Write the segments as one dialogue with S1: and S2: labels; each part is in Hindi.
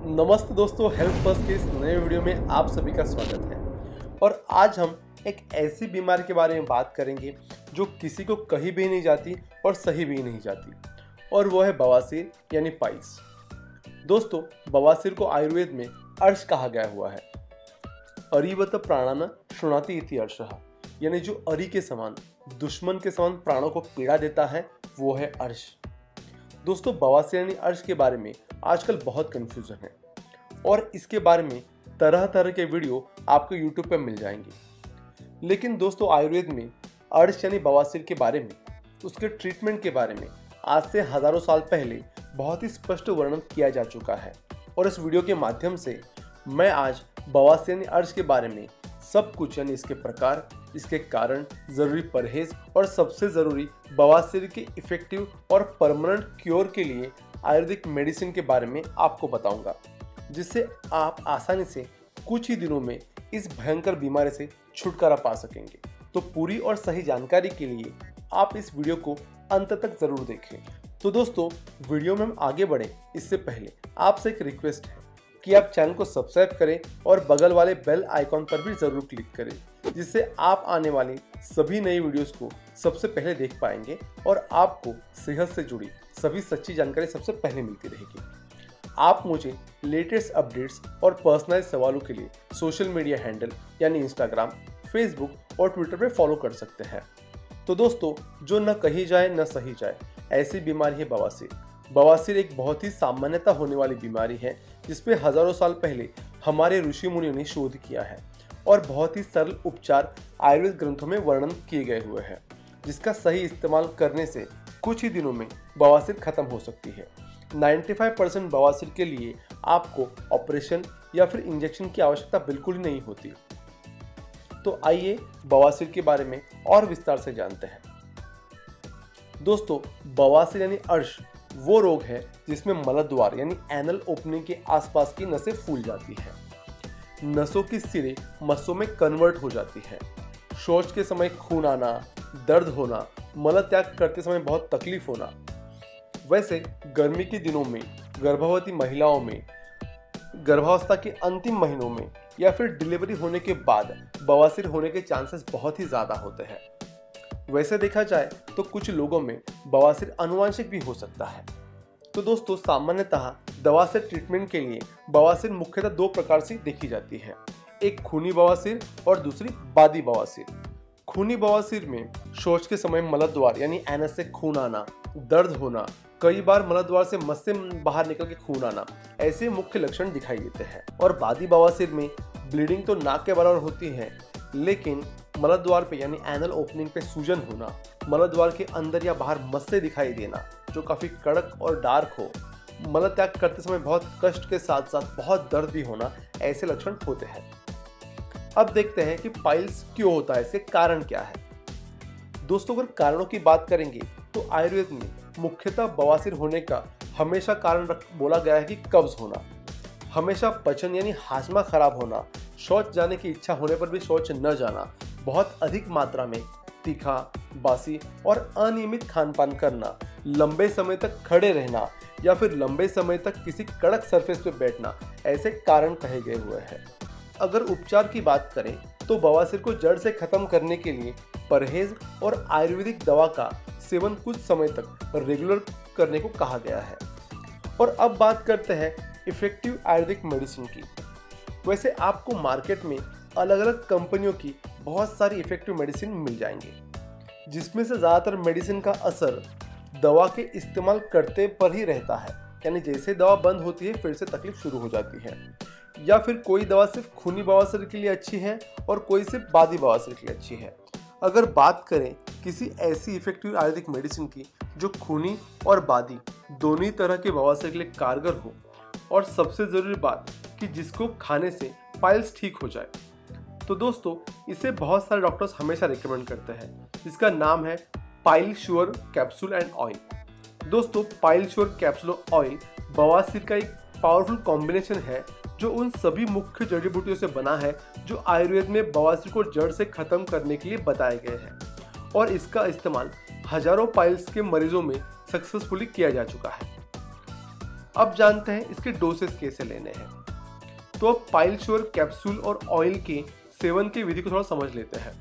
S1: नमस्ते दोस्तों, हेल्थ फर्स्ट के इस नए वीडियो में आप सभी का स्वागत है। और आज हम एक ऐसी बीमारी के बारे में बात करेंगे जो किसी को कहीं भी नहीं जाती और सही भी नहीं जाती, और वो है बवासीर यानी पाइल्स। दोस्तों, बवासीर को आयुर्वेद में अर्श कहा गया हुआ है। अरिवत प्राणान शृणाति इति अर्शः, यानी जो अरि के समान, दुश्मन के समान प्राणों को पीड़ा देता है, वो है अर्श। दोस्तों, बवासीर यानी अर्श के बारे में आजकल बहुत कंफ्यूजन है और इसके बारे में तरह तरह के वीडियो आपको यूट्यूब पर मिल जाएंगे। लेकिन दोस्तों, आयुर्वेद में अर्श यानी बवासीर के बारे में, उसके ट्रीटमेंट के बारे में आज से हजारों साल पहले बहुत ही स्पष्ट वर्णन किया जा चुका है। और इस वीडियो के माध्यम से मैं आज बवासीर यानी अर्श के बारे में सब कुछ, यानी इसके प्रकार, इसके कारण, जरूरी परहेज और सबसे जरूरी बवासीर के इफेक्टिव और परमानेंट क्योर के लिए आयुर्वेदिक मेडिसिन के बारे में आपको बताऊंगा, जिससे आप आसानी से कुछ ही दिनों में इस भयंकर बीमारी से छुटकारा पा सकेंगे। तो पूरी और सही जानकारी के लिए आप इस वीडियो को अंत तक जरूर देखें। तो दोस्तों, वीडियो में हम आगे बढ़े इससे पहले आपसे एक रिक्वेस्ट है कि आप चैनल को सब्सक्राइब करें और बगल वाले बेल आइकॉन पर भी जरूर क्लिक करें, जिससे आप आने वाली सभी नई वीडियोस को सबसे पहले देख पाएंगे और आपको सेहत से जुड़ी सभी सच्ची जानकारी सबसे पहले मिलती रहेगी। आप मुझे लेटेस्ट अपडेट्स और पर्सनलाइज सवालों के लिए सोशल मीडिया हैंडल यानी इंस्टाग्राम, फेसबुक और ट्विटर पे फॉलो कर सकते हैं। तो दोस्तों, जो न कही जाए न सही जाए, ऐसी बीमारी है बवासीर। बवासीर एक बहुत ही सामान्यता होने वाली बीमारी है, जिसपे हजारों साल पहले हमारे ऋषि मुनियों ने शोध किया है और बहुत ही सरल उपचार आयुर्वेद ग्रंथों में वर्णन किए गए हुए हैं, जिसका सही इस्तेमाल करने से कुछ ही दिनों में बवासीर खत्म हो सकती है। 95% बवासीर के लिए आपको ऑपरेशन या फिर इंजेक्शन की आवश्यकता बिल्कुल ही नहीं होती। तो आइए बवासीर के बारे में और विस्तार से जानते हैं। दोस्तों, बवासीर यानी अर्श वो रोग है जिसमें मलद्वार यानी एनल ओपनिंग के आसपास की नसें फूल जाती है, नसों की सिरे मस्सों में कन्वर्ट हो जाती है, शौच के समय खून आना, दर्द होना, मल त्याग करते समय बहुत तकलीफ होना। वैसे गर्मी के दिनों में, गर्भवती महिलाओं में, गर्भावस्था के अंतिम महीनों में या फिर डिलीवरी होने के बाद बवासीर होने के चांसेस बहुत ही ज़्यादा होते हैं। वैसे देखा जाए तो कुछ लोगों में बवासीर आनुवंशिक भी हो सकता है। तो दोस्तों, सामान्यतः दवा से ट्रीटमेंट के लिए बवासीर मुख्यतः दो प्रकार से देखी जाती है, एक खूनी बवासीर और दूसरी बादी बवासीर। खूनी बवासीर में शौच के समय मलद्वार यानी एनस से खून आना, दर्द होना, कई बार मलद्वार से मस से बाहर निकल के खून आना, ऐसे मुख्य लक्षण दिखाई देते हैं। और बादी बवासीर में ब्लीडिंग तो नाक के बराबर होती है, लेकिन मलद्वार पे यानी एनल ओपनिंग पे सूजन होना, मलद्वार के अंदर या बाहर मस्से दिखाई देना जो काफी कड़क और डार्क हो, मल त्याग करते समय बहुत कष्ट के साथ साथ बहुत दर्द भी होना, ऐसे लक्षण होते हैं। अब देखते हैं कि पाइल्स क्यों होता है, इसके कारण क्या है। दोस्तों, अगर कारणों की बात करेंगे तो आयुर्वेद में मुख्यतः बवासीर होने का हमेशा कारण बोला गया है कि कब्ज होना, हमेशा पचन यानी हाजमा खराब होना, शौच जाने की इच्छा होने पर भी शौच न जाना, बहुत अधिक मात्रा में तीखा, बासी और अनियमित खान पान करना, लंबे समय तक खड़े रहना या फिर लंबे समय तक किसी कड़क सरफेस पे बैठना, ऐसे कारण कहे गए हुए हैं। अगर उपचार की बात करें तो बवासीर को जड़ से खत्म करने के लिए परहेज और आयुर्वेदिक दवा का सेवन कुछ समय तक रेगुलर करने को कहा गया है। और अब बात करते हैं इफेक्टिव आयुर्वेदिक मेडिसिन की। वैसे आपको मार्केट में अलग अलग कंपनियों की बहुत सारी इफेक्टिव मेडिसिन मिल जाएंगे, जिसमें से ज़्यादातर मेडिसिन का असर दवा के इस्तेमाल करते पर ही रहता है, यानी जैसे दवा बंद होती है फिर से तकलीफ शुरू हो जाती है, या फिर कोई दवा सिर्फ खूनी बवासीर के लिए अच्छी है और कोई सिर्फ बादी बवासीर के लिए अच्छी है। अगर बात करें किसी ऐसी इफेक्टिव आयुर्वेदिक मेडिसिन की जो खूनी और बादी दोनों ही तरह के बवासीर के लिए कारगर हो, और सबसे ज़रूरी बात कि जिसको खाने से पाइल्स ठीक हो जाए, तो दोस्तों इसे बहुत सारे डॉक्टर्स हमेशा रिकमेंड करते हैं, जिसका नाम है pile sure capsule and oil. दोस्तों, पाइल श्योर कैप्सूल ऑयल बवासीर का एक पावरफुल कॉम्बिनेशन है जो उन सभी मुख्य जड़ी बूटियों से बना है जो आयुर्वेद में बवासीर को जड़ से खत्म करने के लिए बताए गए हैं, और इसका इस्तेमाल हजारों पाइल्स के मरीजों में सक्सेसफुली किया जा चुका है। अब जानते हैं इसके डोसेस कैसे लेने हैं। तो अब पाइल श्योर कैप्सूल और ऑयल के सेवन की विधि को थोड़ा समझ लेते हैं।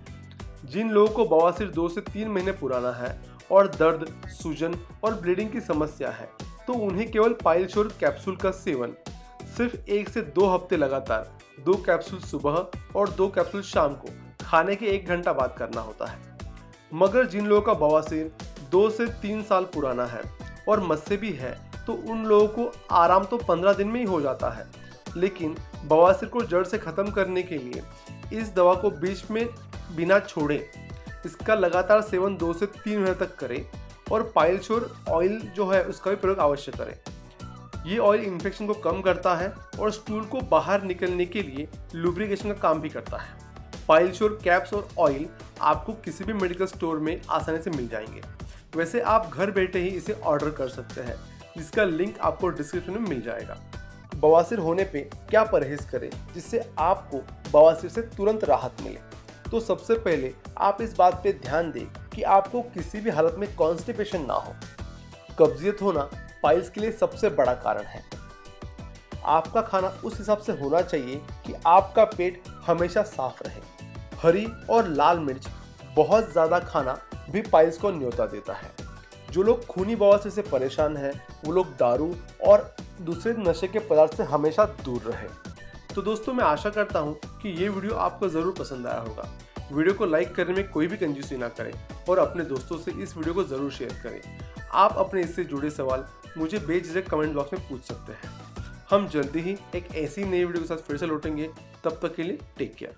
S1: जिन लोगों को बवासीर 2 से 3 महीने पुराना है और दर्द, सूजन और ब्लीडिंग की समस्या है, तो उन्हें केवल पाइल श्योर कैप्सूल का सेवन सिर्फ 1 से 2 हफ्ते लगातार 2 कैप्सूल सुबह और 2 कैप्सूल शाम को खाने के 1 घंटा बाद करना होता है। मगर जिन लोगों का बवासीर 2 से 3 साल पुराना है और मस्से भी है, तो उन लोगों को आराम तो 15 दिन में ही हो जाता है। लेकिन बवासीर को जड़ से ख़त्म करने के लिए इस दवा को बीच में बिना छोड़े इसका लगातार सेवन 2 से 3 महीने तक करें और पाइल श्योर ऑयल जो है उसका भी प्रयोग अवश्य करें। ये ऑयल इन्फेक्शन को कम करता है और स्टूल को बाहर निकलने के लिए लुब्रिकेशन का काम भी करता है। पाइल श्योर कैप्स और ऑयल आपको किसी भी मेडिकल स्टोर में आसानी से मिल जाएंगे। वैसे आप घर बैठे ही इसे ऑर्डर कर सकते हैं, जिसका लिंक आपको डिस्क्रिप्शन में मिल जाएगा। बवासीर होने पे क्या परहेज करें जिससे आपको बवासीर से तुरंत राहत मिले? तो सबसे पहले आप इस बात पे ध्यान दें कि आपको किसी भी हालत में कॉन्स्टिपेशन ना हो। कब्जियत होना पाइल्स के लिए सबसे बड़ा कारण है। आपका खाना उस हिसाब से होना चाहिए कि आपका पेट हमेशा साफ रहे। हरी और लाल मिर्च बहुत ज़्यादा खाना भी पाइल्स को न्योता देता है। जो लोग खूनी बवासीर से परेशान हैं, वो लोग दारू और दूसरे नशे के पदार्थ से हमेशा दूर रहें। तो दोस्तों, मैं आशा करता हूँ कि ये वीडियो आपको ज़रूर पसंद आया होगा। वीडियो को लाइक करने में कोई भी कंजूसी ना करें और अपने दोस्तों से इस वीडियो को ज़रूर शेयर करें। आप अपने इससे जुड़े सवाल मुझे बेझिझक कमेंट बॉक्स में पूछ सकते हैं। हम जल्दी ही एक ऐसी नई वीडियो के साथ फिर से लौटेंगे। तब तक के लिए टेक केयर।